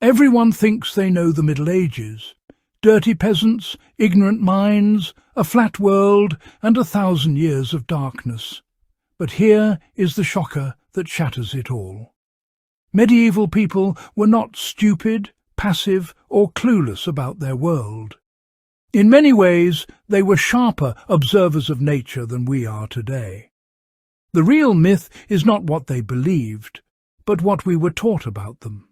Everyone thinks they know the Middle Ages. Dirty peasants, ignorant minds, a flat world, and 1,000 years of darkness. But here is the shocker that shatters it all. Medieval people were not stupid, passive, or clueless about their world. In many ways, they were sharper observers of nature than we are today. The real myth is not what they believed, but what we were taught about them.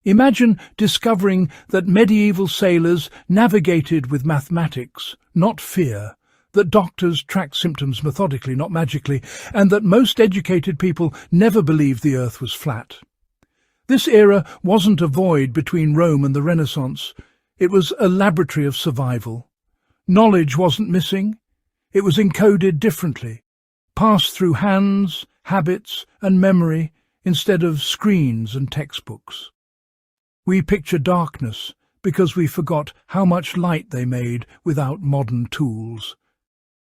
Imagine discovering that medieval sailors navigated with mathematics, not fear, that doctors tracked symptoms methodically, not magically, and that most educated people never believed the earth was flat. This era wasn't a void between Rome and the Renaissance. It was a laboratory of survival. Knowledge wasn't missing. It was encoded differently, passed through hands, habits, and memory instead of screens and textbooks. We picture darkness because we forgot how much light they made without modern tools.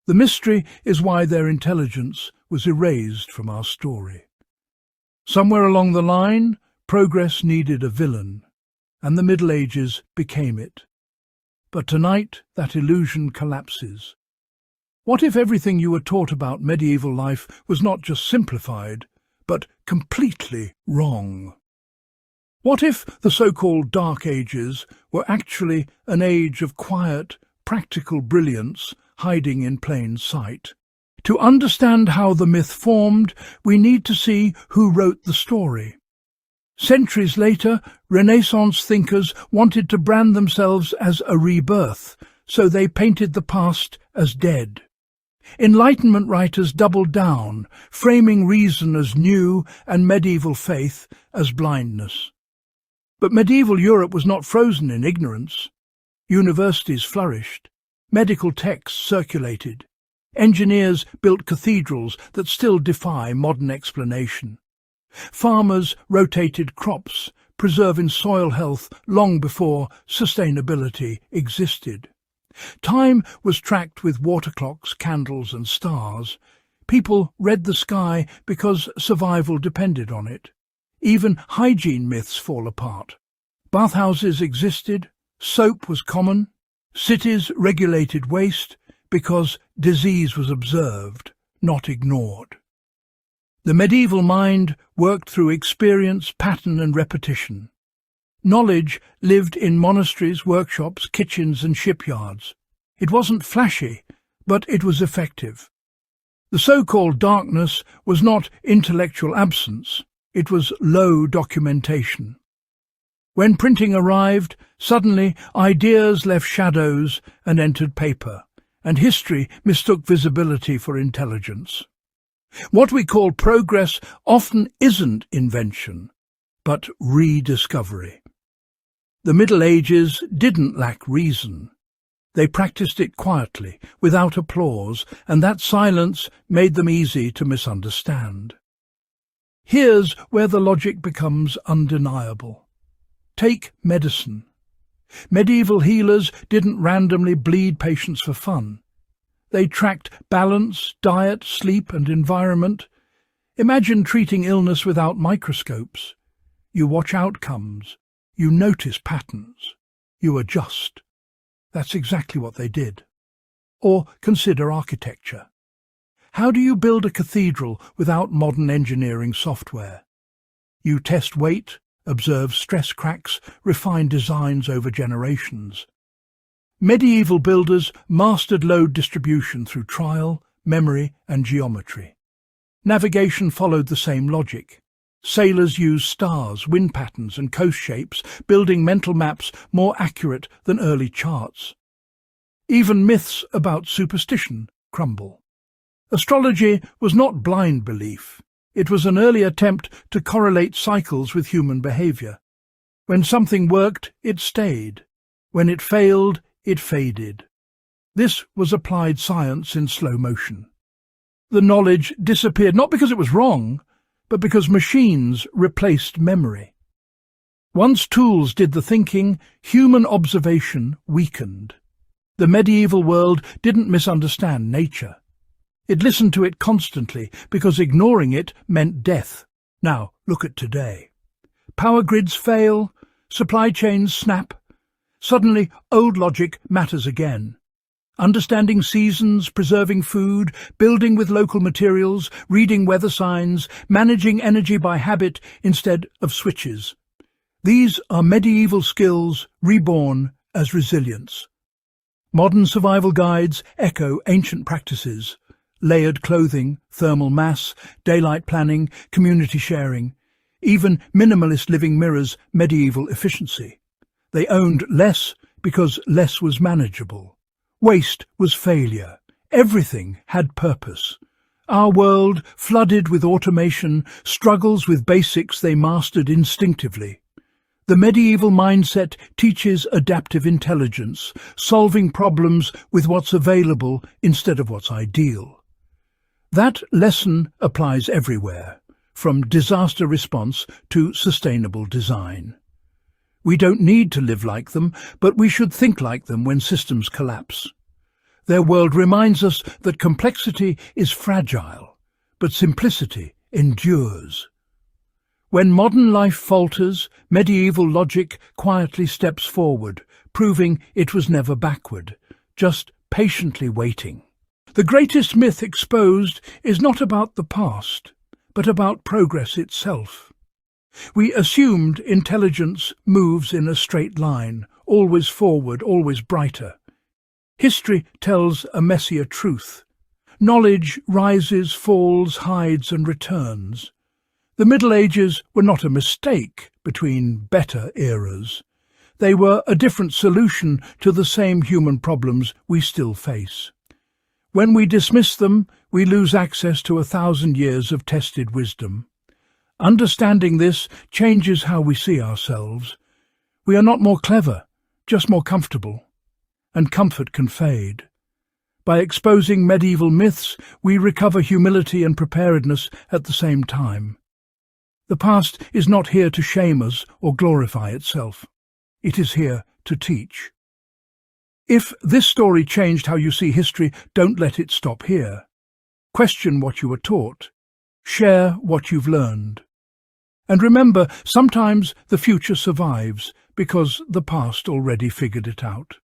The mystery is why their intelligence was erased from our story. Somewhere along the line, progress needed a villain, and the Middle Ages became it. But tonight, that illusion collapses. What if everything you were taught about medieval life was not just simplified, but completely wrong? What if the so-called Dark Ages were actually an age of quiet, practical brilliance hiding in plain sight? To understand how the myth formed, we need to see who wrote the story. Centuries later, Renaissance thinkers wanted to brand themselves as a rebirth, so they painted the past as dead. Enlightenment writers doubled down, framing reason as new and medieval faith as blindness. But medieval Europe was not frozen in ignorance. Universities flourished. Medical texts circulated. Engineers built cathedrals that still defy modern explanation. Farmers rotated crops, preserving soil health long before sustainability existed. Time was tracked with water clocks, candles and stars. People read the sky because survival depended on it. Even hygiene myths fall apart. Bathhouses existed, soap was common, cities regulated waste because disease was observed, not ignored. The medieval mind worked through experience, pattern and repetition. Knowledge lived in monasteries, workshops, kitchens and shipyards. It wasn't flashy, but it was effective. The so-called darkness was not intellectual absence. It was low documentation. When printing arrived, suddenly ideas left shadows and entered paper, and history mistook visibility for intelligence. What we call progress often isn't invention, but rediscovery. The Middle Ages didn't lack reason. They practiced it quietly, without applause, and that silence made them easy to misunderstand. Here's where the logic becomes undeniable. Take medicine. Medieval healers didn't randomly bleed patients for fun. They tracked balance, diet, sleep and environment. Imagine treating illness without microscopes. You watch outcomes. You notice patterns. You adjust. That's exactly what they did. Or consider architecture. How do you build a cathedral without modern engineering software? You test weight, observe stress cracks, refine designs over generations. Medieval builders mastered load distribution through trial, memory and geometry. Navigation followed the same logic. Sailors used stars, wind patterns and coast shapes, building mental maps more accurate than early charts. Even myths about superstition crumble. Astrology was not blind belief. It was an early attempt to correlate cycles with human behavior. When something worked, it stayed. When it failed, it faded. This was applied science in slow motion. The knowledge disappeared not because it was wrong, but because machines replaced memory. Once tools did the thinking, human observation weakened. The medieval world didn't misunderstand nature. It listened to it constantly because ignoring it meant death. Now, look at today. Power grids fail, supply chains snap. Suddenly, old logic matters again. Understanding seasons, preserving food, building with local materials, reading weather signs, managing energy by habit instead of switches. These are medieval skills reborn as resilience. Modern survival guides echo ancient practices: layered clothing, thermal mass, daylight planning, community sharing. Even minimalist living mirrors medieval efficiency. They owned less because less was manageable. Waste was failure. Everything had purpose. Our world, flooded with automation, struggles with basics they mastered instinctively. The medieval mindset teaches adaptive intelligence, solving problems with what's available instead of what's ideal. That lesson applies everywhere, from disaster response to sustainable design. We don't need to live like them, but we should think like them when systems collapse. Their world reminds us that complexity is fragile, but simplicity endures. When modern life falters, medieval logic quietly steps forward, proving it was never backward, just patiently waiting. The greatest myth exposed is not about the past, but about progress itself. We assumed intelligence moves in a straight line, always forward, always brighter. History tells a messier truth. Knowledge rises, falls, hides and returns. The Middle Ages were not a mistake between better eras. They were a different solution to the same human problems we still face. When we dismiss them, we lose access to 1,000 years of tested wisdom. Understanding this changes how we see ourselves. We are not more clever, just more comfortable. And comfort can fade. By exposing medieval myths, we recover humility and preparedness at the same time. The past is not here to shame us or glorify itself. It is here to teach. If this story changed how you see history, don't let it stop here. Question what you were taught. Share what you've learned. And remember, sometimes the future survives because the past already figured it out.